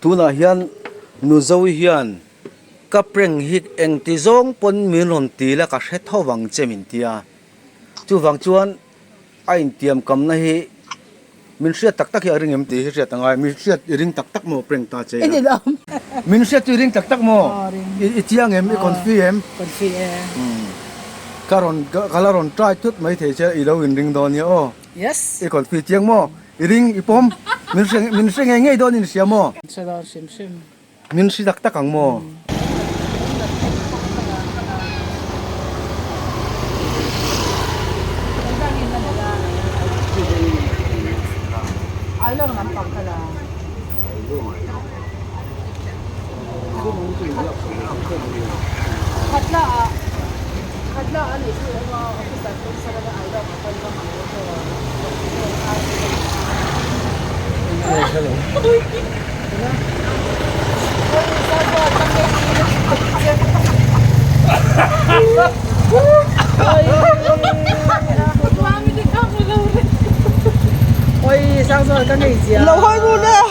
tuna hian nu zo hian ka preng hik eng ti zong pon min ron ti la ka hre thawang chemin tia chu wang chuan a in tiam kam na hi min hriat tak tak hi a ring em ti hi hriat angai min hriat ring tak tak mo preng ta che min hriat tu ring tak tak mo i chiang em i confirm karon kalaron try tut mai the che i lo in ring don ya o Yes. i confirm chiang mo i ring i pom min seng ngei don in siam mo Sadar sim sim. min si tak tak ang mo Ay lang nampak ka lang. Hadla ali si mga officer ko sa mga ay lang kapal lang ako. Ôi, sao rồi cái này gì à? Lâu hơi luôn đấy.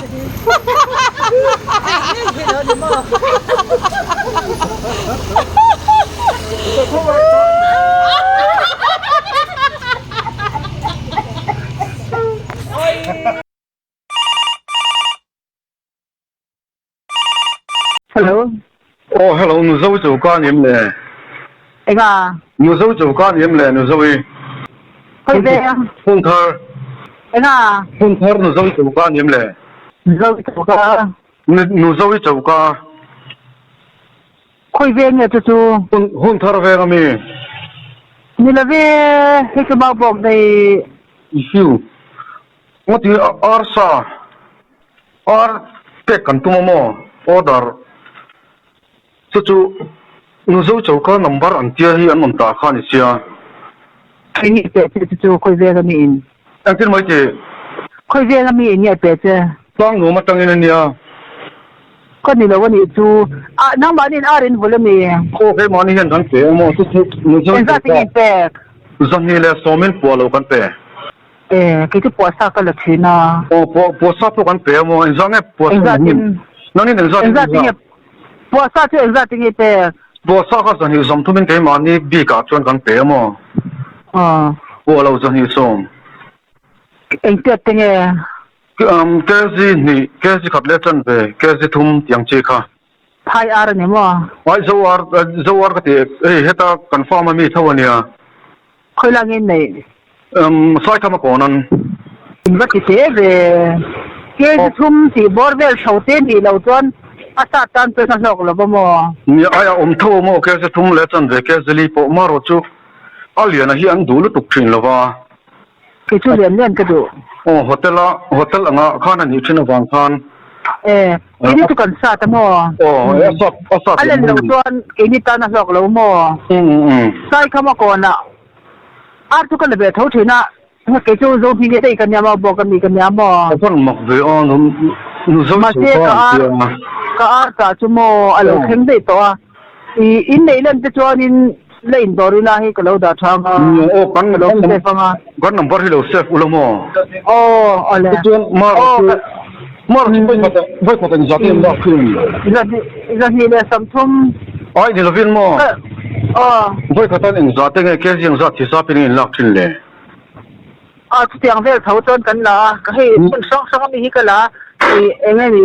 Hello. Oh, hello, nu zo zo ka nim le. Anh à, Nu zo zo ka nim le, nu zo i. hơi về à? Phun thar, Anh à, phun thar nu zo zo ka nim le. dâu chỗ cả, Nu zo i zo ka. hơi về nghe chú. Phun thar ve ga mi. Ni là về cái bao bọc này, Isu. Mo ti arsa. Ar pe kan tu mo order. Chu nu zo zo ka number an tia hi an mon ta kha ni sia. cái gì bé chú hơi về cái mình, Ang tin mai ti hơi về cái mình nghe bé chứ. tang no ma tang in nia. Con ni là cái gì chú, à, nang bạn đi ăn đến vừa mình, Ko ke mani hian kan pe mo chu nu zo anh ra zo tiếng gì ka. bé, Zan ni le so men po lo kan pe. cái chú bỏ sao cái là chuyện à, Po sa po kan pe mo in zang e po anh ra sa ni. tiếng, Nang ni anh ra tiếng, bỏ sao chứ anh ra tiếng gì bé, po sa ka zan hi zam thu min ke mani bi ka chuan kan pe mo. Po lo zan hi som. anh tiếp tiếng gì, Ke zi ni ke zi khat le chan ve ke zi thum tiang che kha. thay ar này mà, Ai zo ar ka te heta confirm mi thawania. khơi lang in này. Sai kama konan. Ingat kita ke thum si borwell shote ni lo chuan asa tan pe sa lok lo mo Ni aya tho mo ke zi thum le chan ve ke zi li po ma ro chu. Alian hi an du lu tuk thin lo wa. ke chu lian ka du Hotel anga khana ni thina wang khan. ini tu kan sa ta mo Asat. alen lo chuan ke ni tan lok lo mo sai khama ko na ar tu kan le be tho thina ke chu zo phi ge kan ya ma bo kan ni kan ya mo Kon mak ve on nu zo ma se ka ar ta chu mo alo kheng dei to in nei len te chuan in lein dori la hi ka lo da thang kan number hi lo save ulo mo. ole Mar voi ko tan zatim da khum. Iza hi le samthum Ai ni lovin mo. oh Voi ko tan eng zate nge ke jing za thi sa pin in lak thin le. tu tiang vel thau ton kan la ka hi song mi hi ka la enge ni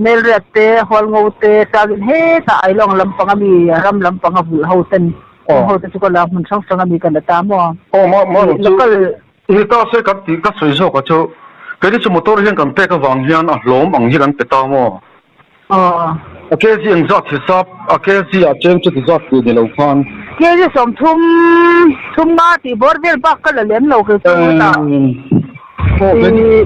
mel rete hol ngo te ta he ta ai long lam pang mi ram lam pang bu ho ten ho te ko la mun song mi kan ta mo Ma local ni ta se ka ti ka soi zo ka chu. Ke ni chu motor hian kan pe ka wang hian a hlom ang hi kan pe ta mo. A ke jing za thi sa a ke ji a cheng chu ti za ti de lo khan. ke ji samthum thum ma ti border bak ka la lem lo ke ta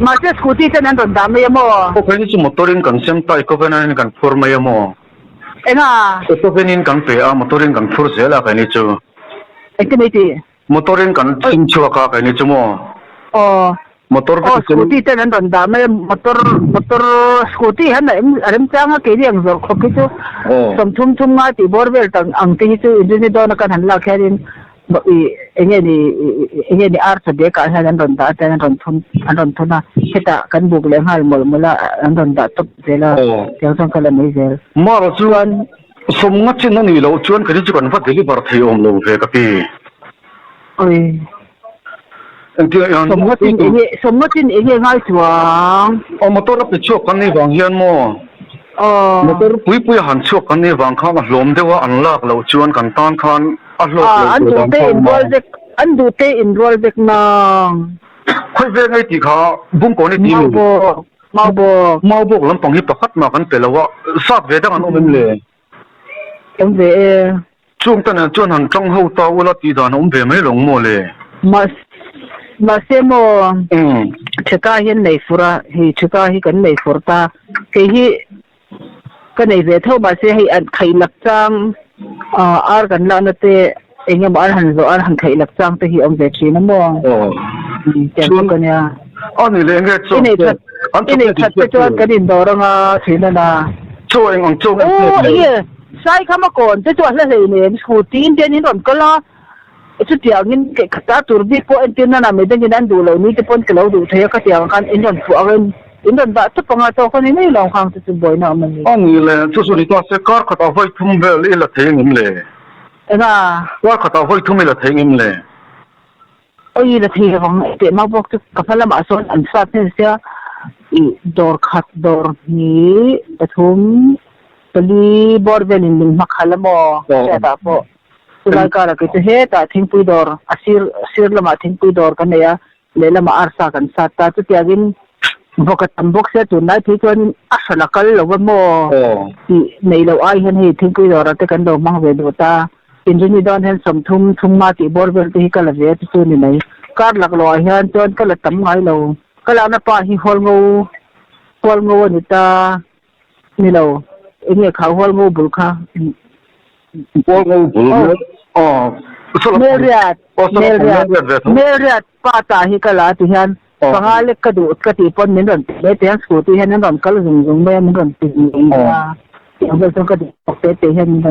ma se scooty te nan don da me mo Ko ke ni chu motorin kan sem tai ko venan kan phur mai mo. enga Ko venin kan pe a motorin kan phur zela ka ni chu. activity Motorin kan sim chu ka ni chu mo. Motor scooty te nan don da me motor scooty han na aram changa ke ri ang zo khop ki chu som thum nga ti borwell tang ang ti chu ni don kan han la kharin ni arsa de ka han ron da ta ron thun na heta kan buk le hal mol mola an ron da top zela yang song kala mai zel ma ro chuan som nga chin ani lo chuan ka chu kan va deliver thei om lo ve ka pi oi ang ti yan som nga tin ngai chuang o motor pe chu kan ni wang hian mo motor pui han chu kan ni wang kha na hlom dewa an lak lo chuan kan tan khan a hlok lo an du te involve bek na khoi ve ngai ti kha bung ko ni ti lo mau bo lam pang hi pakhat ma kan pelawa sak ve dang an om le em ve chung tan chuan han tong ho ta wala ti dan om ve mai long mo le mà xem mà chaka hiền này phura thì chaka hi cái này phurta cái này về thâu mà sẽ hay ăn khai lạc trang ar kan la na te enga ba han zo ar han khai lạc trang te hi om ve chi na mo chuan kan ya ani le nge chu ini chat te chuan kan in dor nga thina na chu eng ang chu sai khama kon te chuan la hei ne scooty in den in ron kala chu tiang in ke khata tur bi po en tin na me den an du lo ni te pon ke lo du the ka tiang kan in ron fu agen in ron ba tu panga to kan ni long khang tu boy na man ni ani le chu su ni to se kar khata vai thum ve le la theng im le na wa khata vai thum la theng im le oi la thi bang te ma bok tu ka phala ma son an sa te sia I dor khat dor ni pathum tali bor vel in makhala mo sa ta po tulai kara ke he ta thingpui dor asir lama thingpui dor kan ya le lama arsa kan sa ta tu tiagin bokatam bok se tu nai thi kon asala kal lo mo nei lo ai hen hi thingpui dor te kan do mang ve do ta injini don hen som thum ma ti bor vel ti kala ve tu ni nei kar lak lo hian ton kala tam ngai lo kala na pa hi hol ngo ni ta ni lo ini kha hol ngo bul kha hol ngo bul meriat pa ta hi kala ti hian pangale ka du ka ti pon min ron le te sku ti hian ron kal zung me min ron ti ang bel ka ti te hian min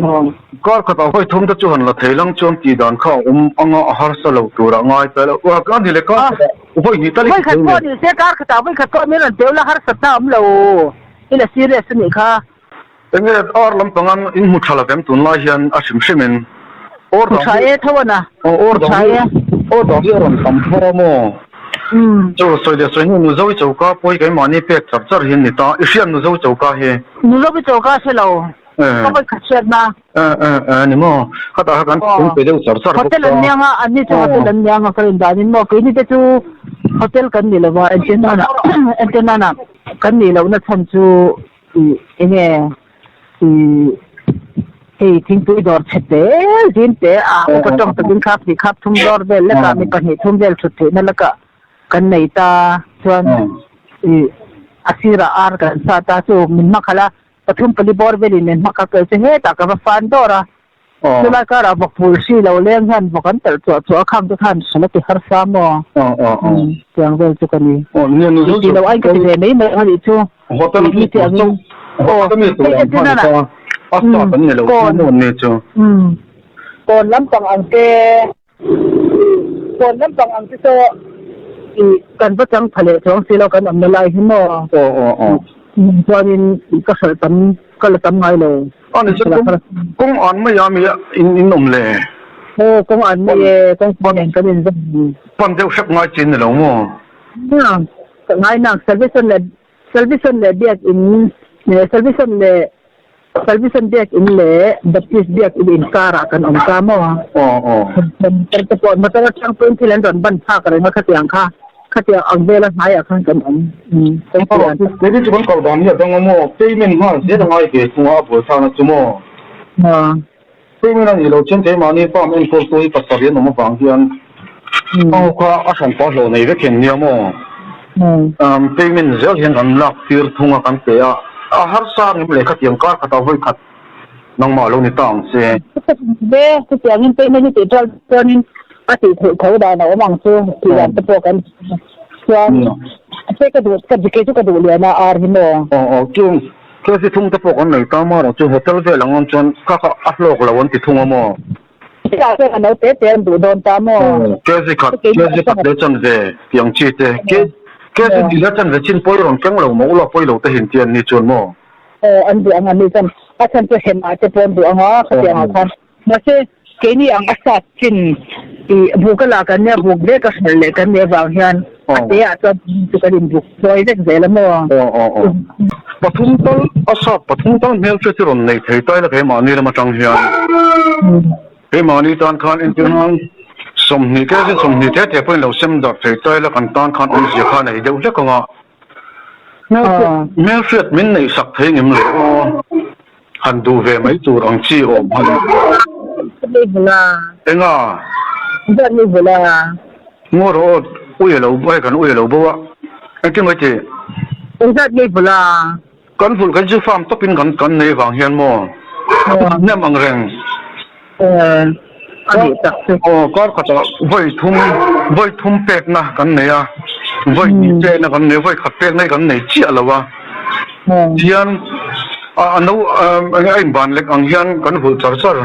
ron kar ka ta hoi thum ta chuan la theilang chon ti dan kha anga har sa lo tura ngai ta lo wa ka ni le ka hoi ni ta le hoi khat ko ni se kar ka ta hoi khat ko min ron te la har sa ta am lo ila serious ni kha enge or lam pangan in mu thala bem tun la hian a sim simin or da chae thawana or da hi ron tam thora mo cho soi de soi nu zo chau ka poi kai mani pe chap char hin ni ta isian nu zo chau ka he nu zo bi chau ka se lo ka bai khat na ni mo khata kan kun pe de char char hotel nya ani chu hotel nya nga karin da ni mo ke ni te chu hotel kan ni lo wa antenna na kan ni lo na chan chu enge thing tu dor chete jin te ko tong ta bin khap thum dor bel la ka mi pa ni thum bel chute na la ka kan nei ta chuan asira ar kan sa ta chu min makhala pathum pali bor bel in makha ke se he ta ka fan dora la ka ra bok pul si lo leng han bokan tel chu kham tu than sala ti har sa mo tiang bel chu kan ni ni nu zo ti lo ai ka ti nei mai ani chu hotel ni ti ang hotel ni tu la asta kan ni lo no ni chu kon lam pang ang te so kan ba chang phale chong silo kan am lai hi mo chuanin ka sal tam kala tam ngai lo ani chu kong an ma ya mi in nom le kong an mi kong pon en kan in pan deu sak ngai chin lo mo na ngai na service le biak in service biak in le baptist biak in kara kan om ka mo ter te pon matara chang pen thilan ron ban pha ka ma khatiang kha ang bela hai akhan kan om tong ko ni chu kon ko dan ya dong mo payment ma je dong ai ke chu a bo sa na chu mo payment ni lo chen te ma ni pa men ko to I pa sa bien no mo bang hian kha a sang pa lo nei ve ken ni mo payment zel hian an lak tir thunga kan te a har sa ni le khatiang ka khata hoi khat nang ma lo ni tang se be tu tiang in payment ni te tral ni ati thau da na mang chu ti dan te po kan chuan se ka du ka du le na ar hi mo chu ke si thung te po kan nei ta ma ro chu hotel ve lang on chon ka a hlok lo on ti thunga mo จะเป็นอันนั้นเตะดูโดนตามอ่ะแกสิขัดเดี๋ยวจันเวยังจีเตแกสิดีแล้วจันเวชินปอยรอนแกงเราหมูเราปอยเราแต่เห็นเตียนนี่จนโมอันเดียวอันนี้จันอาจารย์จะเห็นอาจจะเป็นดูอ่ะเขาเดียวกันมาเช่แกนี่อังอาศัยจินบุกลากันเนี่ยบุกเด็กก็เสร็จกันเนี่ยบางอย่างแต่อาจจะตุกดินบุกโดยเด็กเสร็จแล้วมั้งปทุมต้นอาศัยปทุมต้นเมลเชื่อที่รอนในไทยใต้แล้วเหมานี่เรามาจังเฮียนเหมานี่ตอนคันอินเตอร์นัลสมนิแกสิสมนิเทศเพื่อนเราเสมดับไทยใต้แล้วกันตอนคันอันเสียข้าในเดี๋ยวเล็กก็งะเมลเชื่อมินในสักเทงิมเลยหันดูเวไม่จูรังจีโอมันนี่เวลาเอ็งอ่ะนี่เวลางัวรถอุ้ยเราไม่กันอุ้ยเราบัวไอ้ที่ไม่เจนี่เวลากันฝุ่นกันจะฟาร์มต้องเป็นกันในฝั่งเฮียนมั่วเนี่ยมังเร่งอันนี้จักก็จะไว้ทุ่มเป็กนะกันเนี่ยไว้เจนะกันเนี่ยไว้ขัดเป็กในกันเนี่ยเจี๊ยแล้ววะเจียนอันนู้ไอ้บ้านเล็กอังเฮียนกันฝุ่นจัดสรร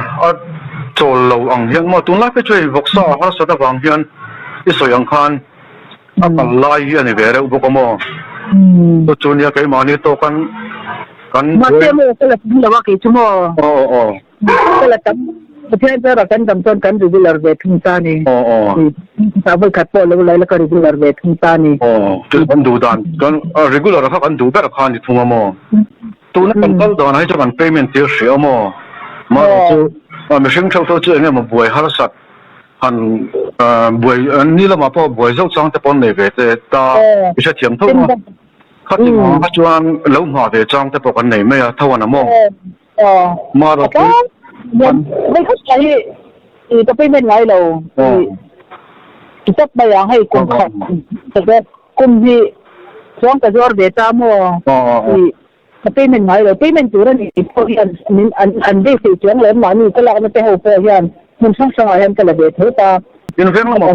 โจลเราอังเฮียนมาตุนไล่ไปช่วยบกษาฮะสุดท้ายอังเฮียนที่สวยอังคารอันไล่เฮียนี่เวรอุปกรณ์ตัวจุนยาไก่มานี่โตกันมาเที่ยวก็เลยพูดว่ากี่ชั่วโมงก็เลยตั้งประเทศเรากันจำต้นกันรีวิวเลอร์เวทุนตานี่สาวขัดโป้แล้วเลยแล้วก็รีวิวเลอร์เวทุนตานี่คือกันดูดันกันรีวิวเลอร์เขากันดูแบบคันนี่ทุ่งมั่วตัวนั้นกันก็โดนให้เจ้ากัน payment เสียเสียมั่วมาตัวไม่ใช่เขาตัวเจ้าเนี่ยมาบวยฮาร์สัตหันบวยนี่เรามาพอบวยเจ้าจังแต่ปนเลยเวทตาไม่ใช่เทียมทุ่งเขาที่มาจวนแล้วมาเวจังแต่ปกันไหนไม่อะเท่าวันน่ะมั่วมาเราไม่เข้าใจจะไปเป็นไงเราจะไปยังให้กลุ่มขับแต่ก็กลุ่มที่ช่วงกระจอกเดต้ามั่วจะไปเป็นไงเราไปเป็นจุดนี้พวกยันอันเดียวช่วงเลยมันนี่ก็เราไม่ไปหัวพวกยันมันช่างช่างอะไรกันละเดต้าตายินเพื่อนเราบอก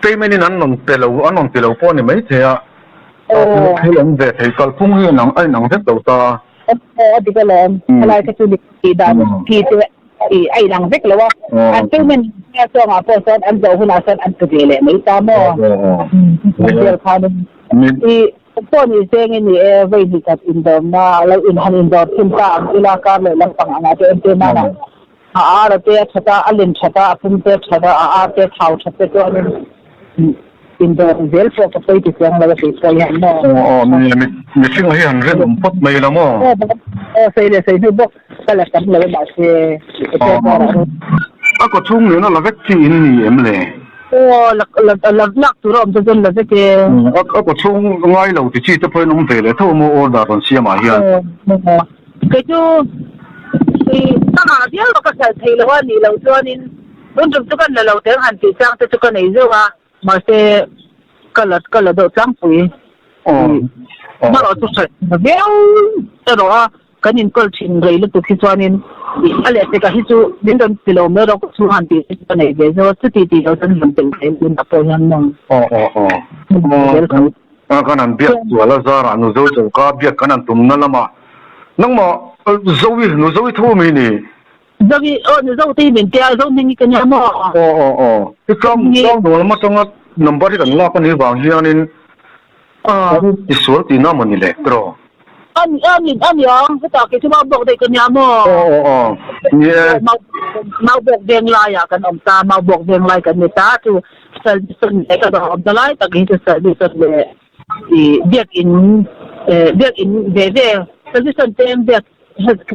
ไปไม่นี่นั้นนนเตลวอันนนเตลวพวกนี่ไม่เท่าให้ลงเดทให้กลพุ่งให้หนังไอ้หนังเด็กตัวตาดีก็เลยอะไรก็คือดีดำที่ตัวไอ้หลังเด็กเลยว่าอันที่มันแค่ตัวมาพอสอนอันเจ้าหุ่นอาศัยอันตัวเดียวเลยไม่ตามอ่ะเดี๋ยวเขาที่พวกนี้เซ็งนี่ไว้ที่กับอินโดมาแล้วอินฮันอินโดขึ้นตามอิลาการเลยลำพังอันนั้นเอ็นมานะเราเตะชัดอันเล่นชัดพุ่งเตะชัดเตะเท้าชัดตัวนี้อินโดเซลฟ์ก็ไปที่เสียงเราไปใส่ยันมั่วมีสิ่งอะไรอันเรื่องพดไม่ละมั่วใส่เลยใส่ดูบอกก็แล้วกันเลยแบบก็ทุ่งเนี่ยนะเราเวกที่นี่เอ็มเลยลักตัวเราจะจนเราจะเกี่ยก็ทุ่งง่ายเราที่ที่จะไปน้องเตะเลยถ้าโมออร์ดาร์นเสียมาเฮียก็จู่ตั้งหาเดียวเราก็ใส่ไทยแล้วว่านี่เราตัวนี้รุ่นจุดกันเราเท่าหันตีจังจุดกันไหนเจ้าว่ามาเสียก็เลยโดนจังปุ๋ยมาเราตัวใส่เดียวแต่เรากันยินก็ชินเลยแล้วตัวที่ตัวนี้อะไรแต่ก็ที่ตัวดินโดนติลเมื่อเราสู้หันตีกันไหนเจ้าสติเราจะมันเป็นไงเป็นตับยันมั่งก็นั่นเบียดตัวละซารานุโจจก็เบียดกันนั่นตุ่มนั่นละมานั่งมาโจวินุโจวิทุ่มนี่โจวินุโจตีเป็นเจ้าโจนี่กันยังมั่งที่กำดูแล้วมาจังนับบัตรกันลากันนี่บางทีอันนี้ที่สวนที่น้ำมันนี่แหละตรออันยังที่ตากี่ชั่วโมงบอกได้กันยังมั่งเนี่ยมาบอกเดียงลายกันอมตามาบอกเดียงลายกันเนี่ยตาจู่ส่วนไหนก็ต้องอมตาลายตะกี้จะใส่ดิส่วนเลยเบียกอินเดเวส่วนที่ส่วนเต็มเบียก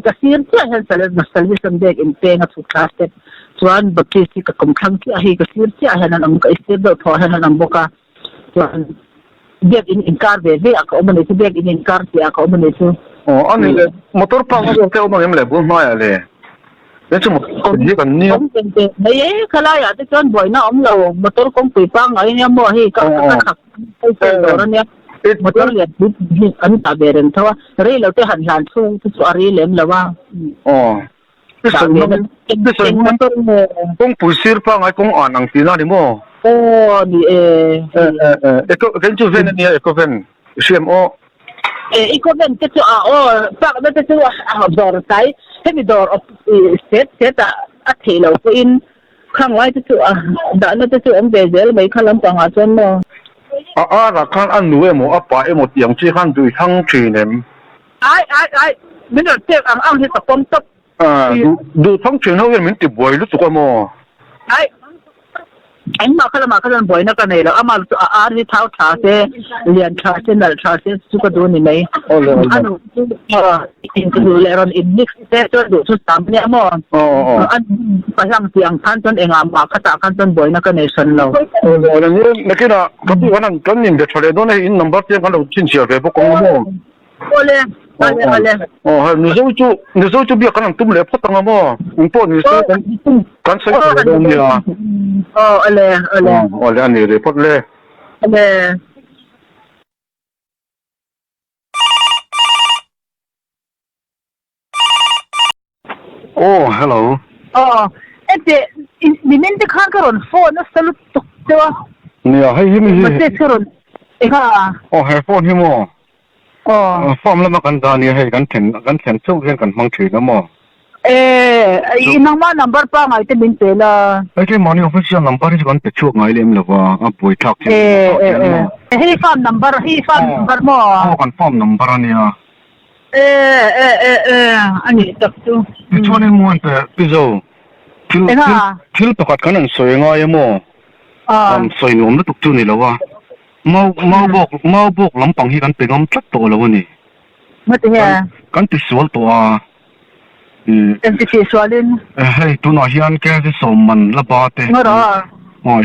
กระสีนที่เห็นส่วนนั้นส่วนที่ส่วนเบียกอินเต็มสุดท้ายเต็มส่วนบักที่สิกับกำลังที่อาศัยกระสีนที่อาศัยนั้นก็อิสระพอให้นั้นบุกส่วนเบียกอินการเวอากาศมันเลยเบียกอินการที่อากาศมันเลยอันนี้มอเตอร์พังก็เท่ามันยังเลยบุ้งน้อยเลยนี่จะมอเตอร์ยี่กันเนี่ยไม่ขลายที่จนบ่อยนะเรามอเตอร์คงปีปังอะไรเนี่ยมั่วให้ก็ขับไปเจอแล้วเนี่ยมอเตอร์เรียนอันตาเบรนเท่าว่าเรื่องเราจะหันหลังสู้ที่สุอารีเล่มแล้วว่าที่สุดมันต้องปุ๋ยซีร์ปังไอ้คงอ่านหนังสือนั่นดิมั่วนี่ก็กันจูเวนเนี่ยก็เป็นเชื่อมอีกคนเป็นจะปากมันจะดอร์ไซให้มีดอร์เซตเทเราอิน ข้างไว้จะจุด่านจะจุอันเดียวไม่ข้าลำปางอาจารย์มั้งละข้างอันนู้นหมอป่าหมดอย่างที่ข้างดูทั้งทีเนี่ยไม่ได้เจ็บอ่างที่ตะปนตบดูทั้งทีเขายังมันติดบ่อยรู้สึกว่ามั้งไอ้มาข้ามาข้าลำบ่อยนักกันเลยแล้วมาที่เท้าชาเสเลียนชาเสนัลชาเสสุกดูนี่ไหมอันนู้อินดูเลรอนอินนิกเตจนดูสุดตามเนี่ยมั้งอันไปทางเสียงท่านจนเองมาข้าตาท่านจนบ่อยนักกันเลยสันเราแล้วนี่นักกีฬาก็ที่วันนั้นจนยิ่งเดือดเลยโดนให้อินนัมเบอร์เทียงกันเราชิ้นเสียเลยพวกกองมั้ง你说就别可能都没来破灯了嘛？你报你说干谁来的你啊？来你的破嘞。hello。这里面的看个人phone那是录对吧？你啊，还有没有？这个人，你看啊。还 phone 什么？ฟอร์มแล้วมากันตานี่ให้กันเข็นสู้กันมังถือแล้วมั้งอีนังมา number ป้าไงจะบินเตล่ะที่มันนี่ official number ที่กันติดช่วงไงเลยมั้งล่ะป่วยทักให้ฟอร์ม number มั้งกันฟอร์ม number เนี่ยอันนี้ตักจูที่ช่วงนี้มันเป็นพิโซที่ประกาศกันนั่นสวยงามมั้งสวยหนุ่มแล้วตุกจูนี่แล้ววะมาบอกลำปังที่กันเป็นลำชัดตัวแล้วนี่ไม่ใช่กันติดสวลตัวติดสวลินให้ตัวน้อยอันแกจะสมมันระบาดเไม่หรอ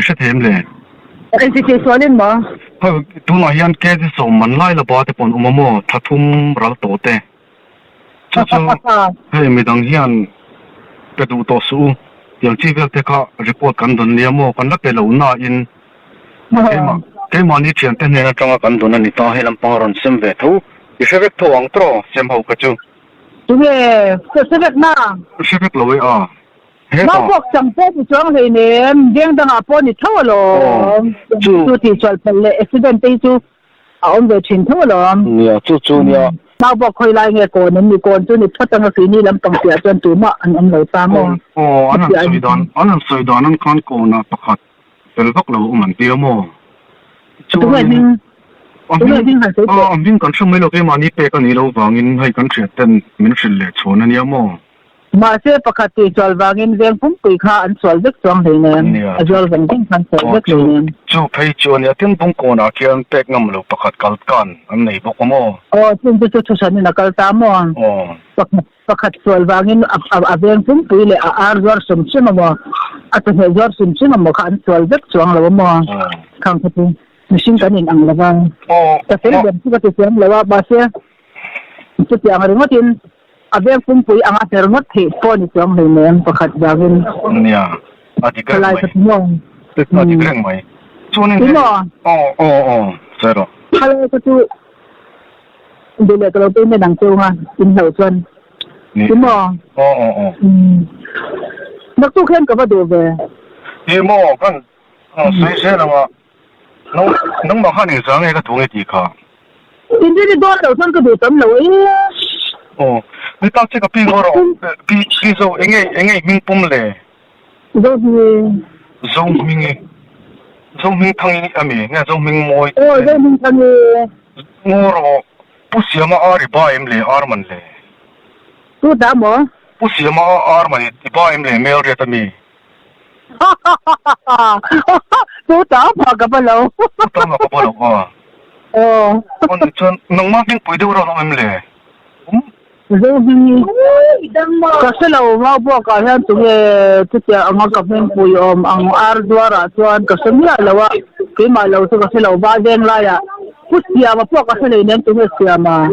ใช่เต็มเลยติดสวลินมั้งให้ตัวน้อยอันแกจะสมมันไล่ระบาดปนอุโมทัดทุ่มรัลตัวเต้จู่ๆให้ไม่ดังเฮียนไปดูต่อสู้อย่างที่เวลาที่เขารีพอร์ตกันตอนนี้มั้งกันนักเตะเหล่าน่าอินcái mà như chuyện tên này là trong cái đoạn này ta hay làm bao lần xem về thú, thì sẽ biết thua ăn trò xem hậu cái chứ. Đúng rồi, sẽ biết na. Sẽ biết lỗi à. Nó buộc chẳng có thì chẳng thì ném, riêng đang ở bên thì thua rồi. Chú thì chuẩn bị lệ accident đấy chú, ông về chuyển thua rồi. Nè, chú nè. Nó buộc khơi lại nghe cô nên chú thì thoát trong cái này làm bằng tiền cho chú mà anh lấy ta mà. Anh suy đoán anh con cô na bắt hạt, từ lúc lâu mình tiêu mà. Đúng rồi nhưng mình còn sống mấy lúc cái mà đi pe cái này lâu vàng in hay còn chuyện tên mình sẽ lệ số nên nhớ mà sẽ bắt hạt thì cho vàng in riêng cũng tùy khá anh số rất strong thì nè cho vàng in khăn số rất nhiều chú thấy chú này tiếng bông cô nào kia anh pe ngâm lâu bắt hạt cào can anh này bốc mà chú sẵn là cào tam mà bắt hạt số vàng in riêng cũng tùy lệ rồi sum sum mà tôi thấy rồi sum sum mà khăn số rất strong là mà không thể machine kan ang lawang kasi din sa tisem lawa base ito ti ang remotin abe kung pui ang remote he phone ito ang himen pakhat bagin niya ati ka mai ati ka mai chunin zero hello ko tu dile ko tu ne nang tu ha in hau chuan mo nak tu khen ka ba do ve mo kan sai la nông mà hai sáng ngày cái thùng cái gì cả. Hiện tại thì đầu sang cái đồ tấm lẩu ấy. Người ta chỉ có pi ngô rồi, pi dâu anh ấy mình bung lệ. Dâu mình thằng anh nghe dâu mình mồi. Dâu mình thằng ngô rồi, bút xíu mà ari ba em lệ, ar man lệ. Tu đã mà? Bút xíu mà ar man ba em lệ, mail ra tami. Chú tao mà gặp lâu. Tao mà gặp lâu à? Con chân nông mát nhưng bụi đâu ra em lệ. Rồi mình cái số lâu mà bỏ cái hàng tụi cái ông gặp mình bụi ông ar ra chuan cái số nhiều lâu cái mà lâu số cái lâu ba đen lại à. Bút xìa mà bỏ cái số này nên tụi xìa mà.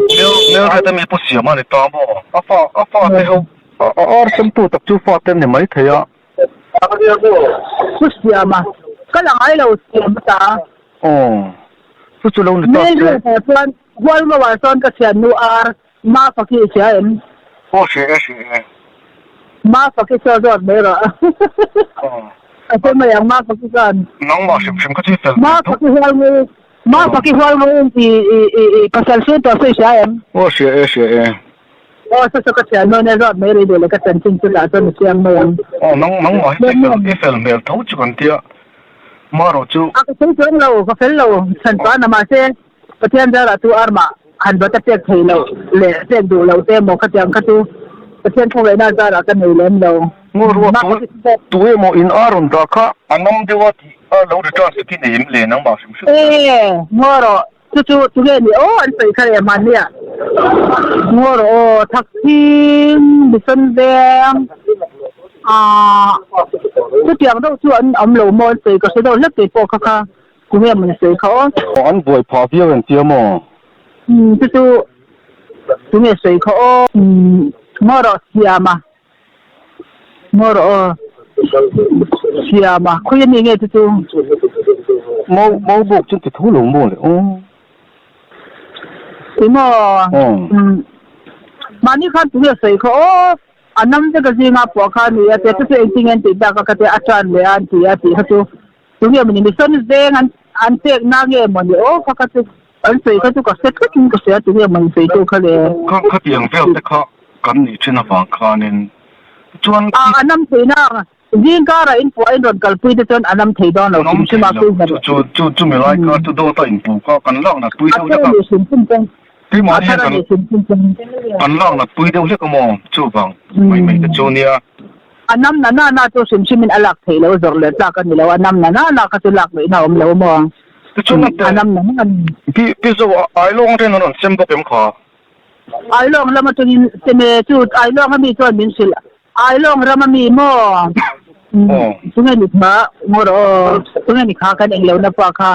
Nếu cái tao bút xìa mà thì tao bỏ. Apa thì không. Ar xem tụi tập chú phát tên này mấy thế à? Bút xìa mà. Cái là ai lâu xìa mà ta. Bút xìa lâu thì tao xìa. Nên chuan wal mà vào son cái xìa nu ar ma phải cái xìa em. Xìa. Ma phải cái xìa rồi mấy rồi. Cái mà yang ma phải cái con. Nông mà xem cái gì fel. Ma phải cái wal người. Ma phải cái wal người thì pasal xìa to xìa em. Xìa. sa sa kasi ano na rod may redo la ka tansin sila to siyang mo yang nang mo ifel mel thau chu kan tia maro chu ako sa lo ka fel lo san pa na ma se patian dara tu arma han ba ta pek thei lo le se du lo te mo ka tiang ka tu patian ko na dara ka nei lem lo ngoro tu mo in aron da kha anam dewa ti lo de ta ki ne le nang ba sim ngoro tu le ni an sai kare man ya ngoro thaksin bisan deng tu tiang do tu an lo mo sai ka se do le te po ka ku me man sai ka an boi pha bia wen tia mo tu me sai ka ngoro siama ko yen nge tu mo bok chu ti thu lo mo le mo mani khan tu sai ko anam de ga jinga po kha ni ate tu engin ti da ka te atran le an ti ati ha tu nge mani ni son de an te na nge mo ni ka tu an sai ka tu ka set ka kin ka se tu nge man sai tu kha le ka tiang vel te kha kan ni china wang kha nen chuan anam thei na jing ka ra in po in ron kal pui te chon anam thei don lo sim sima ku chu me lai ka tu do ta in pu ka kan lang na pui do ka ti ma ni kan lang na pui do le ka mo chu bang mai te chu nia anam na to sim simin alak thei lo zor le ta ka ni lo anam na ka tu lak na om lo mo chu na anam na pi zo ai long den non sem bo kem kha ai long lama tu ni teme chu ai long mi chon min sil ai long rama mi mo tunga ni kha ngoro tunga ni kha kan englo na pa kha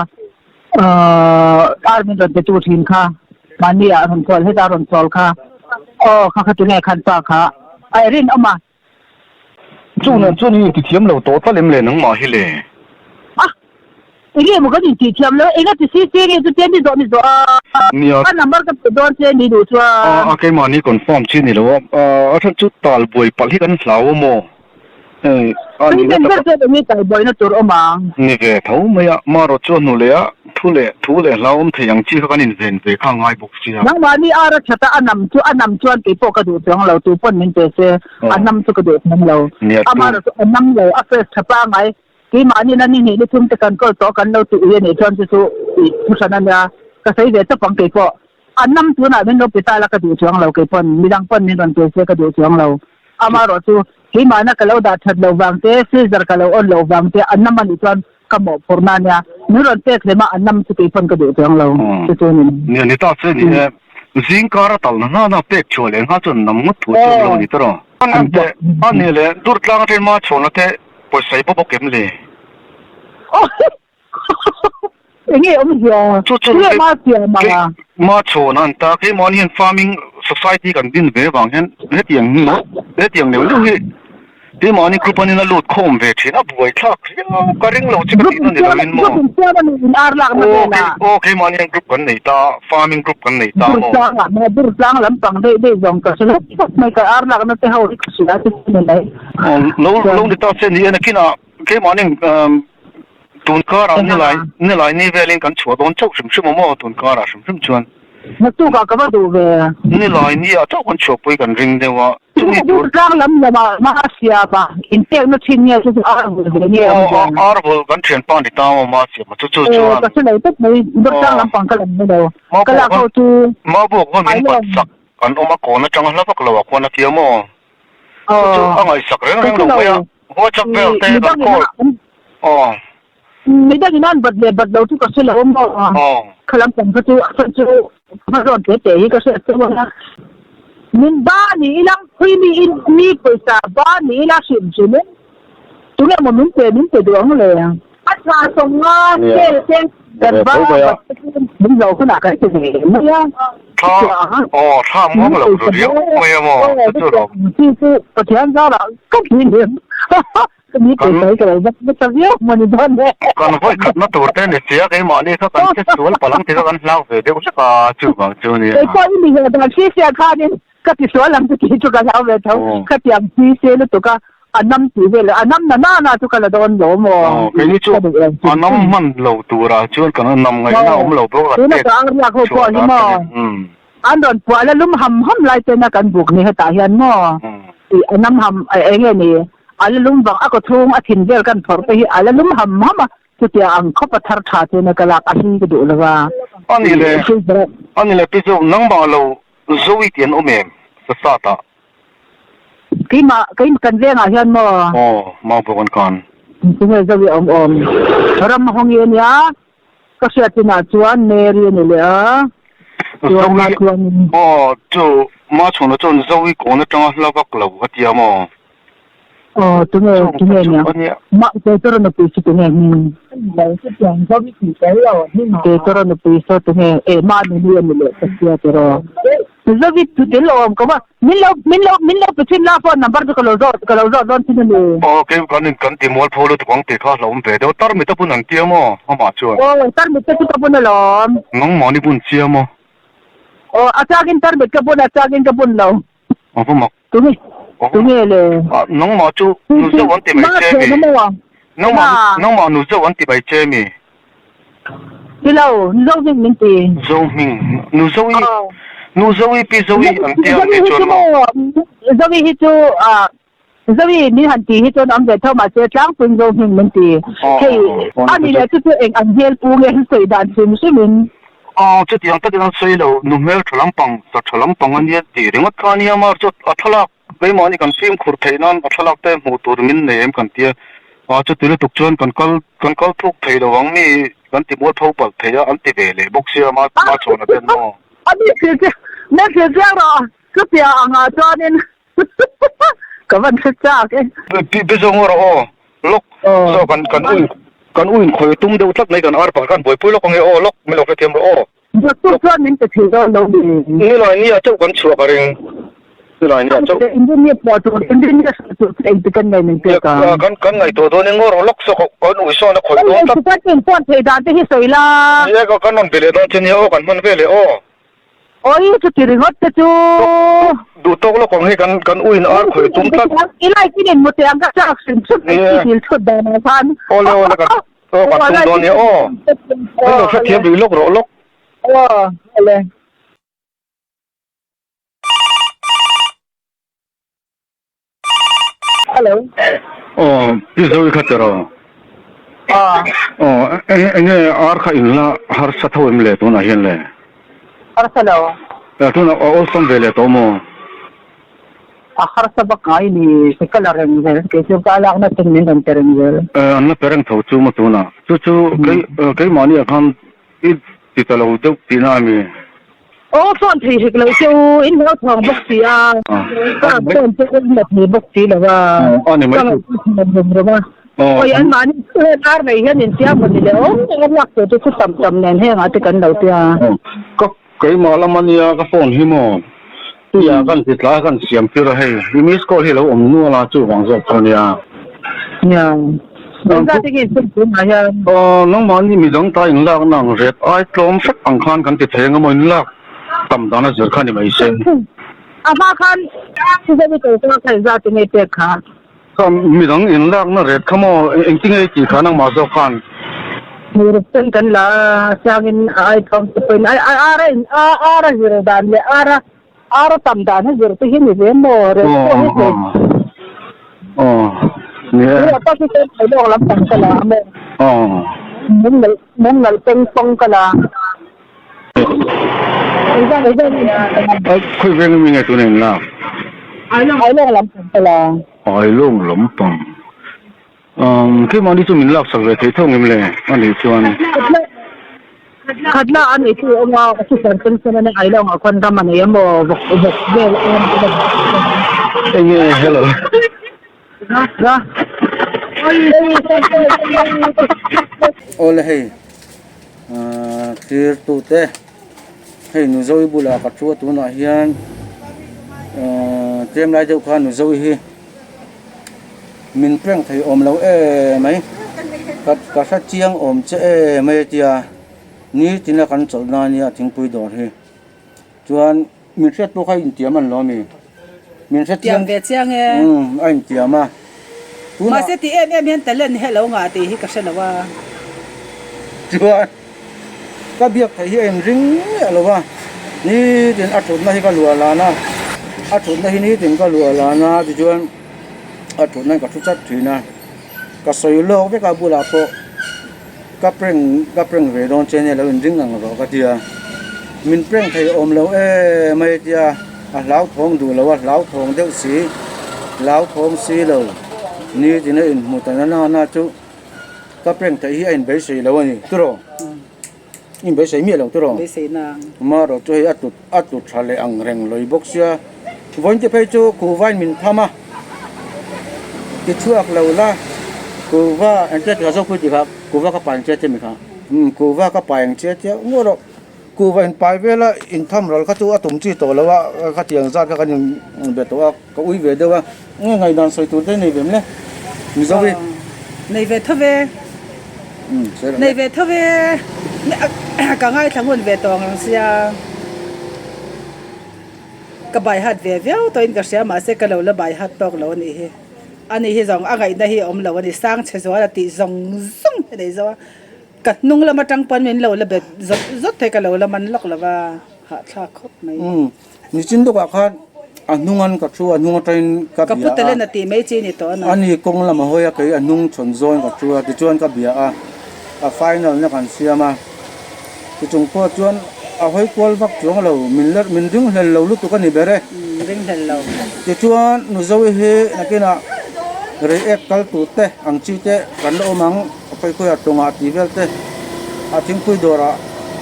armin ron te tu thin kha mania ron tol he da ron tol kha kha tu ne khan pa kha ai rin ama chu ni ti thiam lo to ta lem le nang ma hi le ini mo ka ni ti thiam lo ina ti si ni tu te ni do ni do ka number ka do te ni du chwa ke ma ni confirm chi ni lo than chu tal boi pal hi kan hlau mo ani na ta ni tai boi na tur oma ni ve thau me ya ma ro chu nu le ya thu le laum theyang chi ka nin zen ve kha ngai buk chi nang ma ni ara chata anam chuan ke po ka du chang lo tu pon min te se anam chu ka du nam lo amara anam lo a fe thapa ngai ki ma ni na ni ni thum te kan ko to kan lo tu ye ni chuan chu tu sanan ya ka sai ve ta pang ke po anam tu na ben lo pita la ka du chang lo ke pon mi dang pon ni don te se ka du chang lo amara chu ki ma na ka lo da that lo wang te freezer ka lo on lo wang te anam ni chuan ka mo purna nya ni ron te le ma anam chu ke pon ka du chang lo chu ni ta se ni zing kara tal na pek chole nga chon nam ngut thu chu lo ni tro an ne le dur tlang te ma chona te po sai bo kem le nghe ông giờ chưa mà tiền mà chỗ nan ta cái món hiện farming society kan din ve wang hen he tiang ne lu hi cái món ni group ni na lut khom ve thina buai thak ka ring lo chi ka tin ni lo in mo cái món ni group kan nei ta farming group kan nei ta mo dur sang lam pang de jong ka se mai ka ar la na te ho ri si da ti ni dai lo ni ta se ni na kina cái món ni tuần cá ra như lại như vậy lên cảnh chùa đón châu sum sum mà tuần cá ra sum chuan nó tu cả cái đồ về như lại như à châu cảnh chùa bơi cảnh ring đâu à dur sang lắm mà Asia ba in tek nó chín nhẹ chứ ar về nhẹ ar vô cảnh chuyện pan đi tao mà Asia mà chú chuan cái này tất mấy dur sang lắm bằng cái lần đâu cái là câu tu mà buộc con mình bắt sắc cảnh ông mà còn nó trong nó bắt lâu con nó thiếu mà anh ấy sắc rồi nó đâu vậy hoa chắc về thế đó conไม่ได้นั่นบัดเลยบัดเราทุกคนเสียแล้วมั้งขลังผมก็จะมาร้อนเตะๆก็เสียตัวนะมินบ้านนี้ลังคุยมีภาษาบ้านนี้ละสิมสิเนี่ยตัวนี้มันมินเตะดวงเลยอาจารย์ส่งงานเจ๊แต่บ้านมินเราขนาดกันจะเห็นไหม他们老是这样，没有嘛，这种。就是ประเทศเราละก็มีเนี่ยก็มีตัวใส่กันแบบไม่ต้องเยอะมันนี่บ้านเนี่ยกันไว้ขัดมาตัวเต้นเสียไอ้หมอนี่เขากันจะสวนพลังที่เขากันเล่าเดี๋ยวจะก็จู่บางจู่นี่ไอ้คนนี้เนี่ยตอนที่เสียค่าเนี่ยก็ติดสวนหลังจากที่จุกันเล่าเลยเขาก็เตรียมที่เสียแล้วตัวก็อันน้ำตีเลยอันน้ำน่าจุกันละโดนหลงมั้งแค่นี้จู่อันน้ำมันเหลาตัวละจู่กันน้ำไงน้ำเหลาตัวละนี่น่าจะอันนี้เขาพอใช่ไหม an don pu ala lum ham lai te na kan buk ni heta hian mo i anam ham ai nge ni ala lum wang a ko thung a thin vel kan thor te hi ala lum ham chu tia ang khopa thar tha te na kala a hi ke du lawa ani le piso nang ba lo zoi tian omem sa sa ta kai kan ve nga hian mo ma bo kan tu nge zawi om ram hong ye nya ka sia tina chuan ne ri ni le a chuan ma chuan chu ma chon lo chon zoi ko na tang la bak lo atia mo tu nge nya ma te toro no pi tu nge ni ba se tiang zo bi ti kai lo ni ma te toro no pi so tu nge e ma ni ni le ka sia toro zo bi tu te lo ko ba min lo pe chin la phone number ko lo zo don tin ni ke kan ti mol pholo tu kong te kha lo be do tar mi ta pun an tia mo ma chuan tar mi te tu ka pun lo nang ma ni pun chia mo atagin tar mi ka pun atagin ka pun lo pu ma tu nge le nang ma chu nu zo wan ti mai che mi nang ma nu zo wan ti bai che mi hello zo ving min ti zo ming nu zo i pi zo i an tia mi chuan mo zo hi chu zawi ni han ti hi chon am ve thoma che tlang pun zo hin min ti hei ani le chu eng an hel pu nge soi dan simin chu tiang ta dang soi lo nu mel thalam pang an ye ti ringot kha ni amar chu athala kai ma ni kan sim khur theinan athalak te mu tur min nem kan tia chu tile tuk chuan kan kal thuk thei lo wang mi kan ti mo thau pal theya an ti ve le boxia ma chona ten mo ani ke ne ke ro chu tia anga chonin ka van se cha ke pi zo ngor lok so kan uin khoi tum deu tlak nei kan ar pa kan boi pui lok nge lok mi lok thiam ro tu chuan min te thi lo ni lo ni a chau kan chua ka ring ni lo ni a chau Indonesia po Indonesia tu ai kan nei min te ka kan ngai to do ni ngor lok so ko nu so na khoi do tlak ka tin pon thei dan te hi soi la ye ko kan non bele don chen yo kan man bele oi chu ti ringot te chu du tok lo kong he kan uin ar khoi tum tlak ilai kinin mo te ang ka cha sim chu ti chu da na san ole ka tum do ni lo sa thiam bi lok ro lok ole hello pi zo ka tero enge ar kha in la har sa thawem le to na hian le Arsalo. Tu na olson vele to mo. Akhar sa bakay ni sekalareng vel kasi kala na tingin ng tereng vel. Anna pereng tho chu mo tu na. Chu kai mani akan I titalo dok tinami. Son thi hiklo chu in ho thong bok ti a. Ka ton chu na thi bok ti la wa. Ani mai. Yan mani ar nei hian in tia mo ni le ngam lak to chu tam nen he nga te kan lo tia. Cái mà làm anh cái phone hi mo, tuy là cái thịt lá cái xiêm phiêu là hay, miss call hi là nua là chú hoàng giọt thôi nha. Ra thì cái chuyện mà ya. Nó mà đi mình giống tay lạc nàng rệt, ai trộm sắc bằng khan cái thịt thế ngắm mình lạc, tầm đó nó giật khan thì mấy sen. Ba khan, thì bây giờ tôi thấy ra thì nghe tiếc khan. Mình giống in lạc nó rệt, không mà anh tin cái chỉ khả năng mà giọt khan. Murutan kan la sangin ay tom pin ay ara zero dan le ara tam dan zero to hin ni mo re yeah pa ki ay do lam tan kala ame mong nal peng pong kala ay khoi veng mi ngai tu nen la ay long lam tan kala ai long lam pang cái món đi cho mình lọc sạch về thấy thông em lệ anh đi cho anh khadla an itu nga kasi certain sa na ay long akon ra man ay mo bok bel hello ra ole hey tir tu te hey nu zoi bula ka chu tu na hian tem lai deuh kha nu zoi hi min preng thei om lo mai ka sa chiang om che mai tia ni tina kan chol na nia thingpui dor hi chuan min set tu khai in tiam an lo mi min set tiang ve chiang e ai tiama ma se ti em hen talen hello nga ti hi ka sanawa chuan ka biak thei hi en ring alo wa ni tin a thut na hi ka lua la na a thut na hi ni tin ka lua la na ti chuan a thut na ka thu chat thina ka soi lo ve ka bula po ka preng ve don chen ne lo in ding ang ro ka tia min preng thei om lo e mai tia a lau thong du lo a lau thong deuh si lau thong si lo ni tin in mu ta na chu ka preng thei hi in be sei lo ani tu ro in be sei mi lo tu ro be sei na mà rồi chơi ắt tụt thà lệ ăn rèn lối bốc xia vốn chỉ phải cho cụ vai mình tham à cái chuộc lâu la cụ va anh chết cái số gì khác cụ va các bạn chết thì mình khác cụ va các bạn chết chứ mua rồi cụ va in bài về là in tham rồi các chú ở tụng chi tổ là wa các tiếng ra các anh về tổ các uy về đâu à ngay ngày đàn soi tụt thế này về này mình sao đi này về thưa về này về thưa về cả ngày tháng buồn về tòng làm sao cái bài hát về véo tôi in cái xe mà sẽ cái lâu là bài hát tóc lâu này anh ấy rằng anh ấy đây ông lâu này sang chơi rồi là tỷ rong rong thế này rồi cái nung là mà trăng pan mình lâu là biệt rất thấy cái lâu là mình lóc là và hạ thà khóc này ni chin do ka khan anungan ka chu anung train ka cái bia phút lên là tỷ mấy chi này to nó ani kong lama hoya kai anung chon zon ka chu ti chuan ka bia a final na kan siama ti chung ko chuan a hoi kol vak chuang lo min ding hel lo lu tu ka ni bere ring hel lâu ti chuan nu zo he nakina re ek kal tu te ang chi te kan lo mang kai ko ya tonga ti vel te a thing pui dora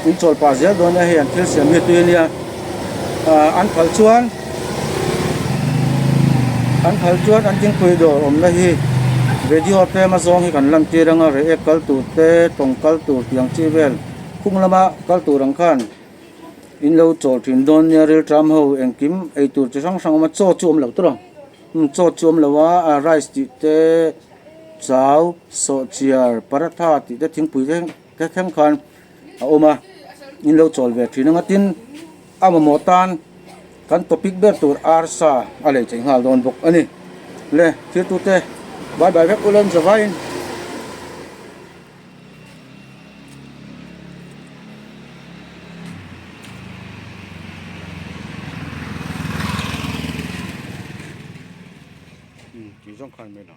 in chol pa zel don he an thil sem hi tu nia an phal chuan an thing pui dor om la hi radio pe ma zong hi kan lam ti ranga re ek kal tu te tong kal tu tiang chi vel khung lama kal tu rang khan in lo chol thin don nia ril tram ho eng kim ei tur chi sang sang ma cho chum lo tu ro cho chum lo wa rice ti te chao so chiar paratha ti te thing pui te them khan a oma in lo chol ve thin nga tin ama motan kan topic ber tur arsa ale cheng hal don bok ani le thi tu te bye bye vek ulen zavain chỉ trong khăn bên đó